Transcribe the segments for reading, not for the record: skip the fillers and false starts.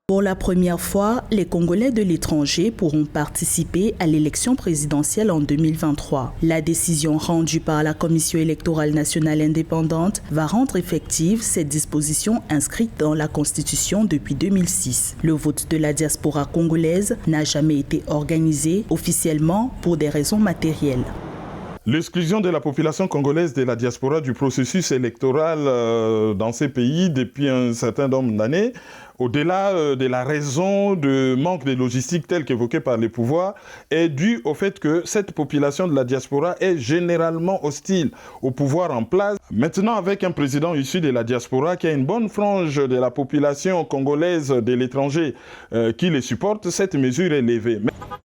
Pour la première fois, les Congolais de l'étranger pourront participer à l'élection présidentielle en 2023. La décision rendue par la Commission électorale nationale indépendante va rendre effective cette disposition inscrite dans la Constitution depuis 2006. Le vote de la diaspora congolaise n'a jamais été organisé officiellement pour des raisons matérielles. L'exclusion de la population congolaise de la diaspora du processus électoral dans ces pays depuis un certain nombre d'années, au-delà de la raison de manque de logistique telle qu'évoquée par les pouvoirs, est due au fait que cette population de la diaspora est généralement hostile au pouvoir en place. Maintenant, avec un président issu de la diaspora qui a une bonne frange de la population congolaise de l'étranger qui les supporte, cette mesure est levée.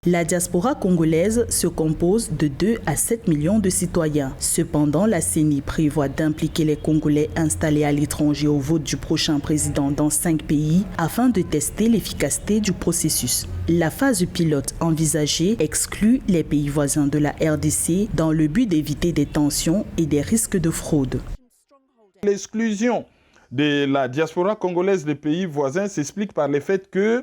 La diaspora congolaise se compose de 2 à 7 millions de citoyens. Cependant, la CENI prévoit d'impliquer les Congolais installés à l'étranger au vote du prochain président dans 5 pays afin de tester l'efficacité du processus. La phase pilote envisagée exclut les pays voisins de la RDC dans le but d'éviter des tensions et des risques de fraude. L'exclusion de la diaspora congolaise des pays voisins s'explique par le fait que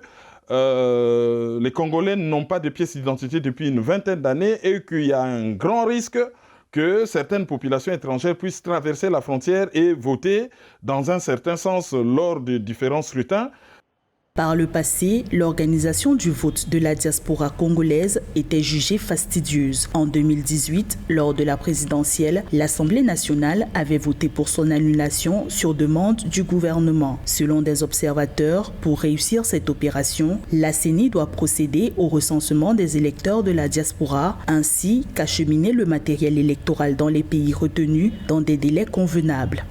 les Congolais n'ont pas de pièces d'identité depuis une vingtaine d'années et qu'il y a un grand risque que certaines populations étrangères puissent traverser la frontière et voter dans un certain sens lors de différents scrutins. Par le passé, l'organisation du vote de la diaspora congolaise était jugée fastidieuse. En 2018, lors de la présidentielle, l'Assemblée nationale avait voté pour son annulation sur demande du gouvernement. Selon des observateurs, pour réussir cette opération, la CENI doit procéder au recensement des électeurs de la diaspora ainsi qu'acheminer le matériel électoral dans les pays retenus dans des délais convenables.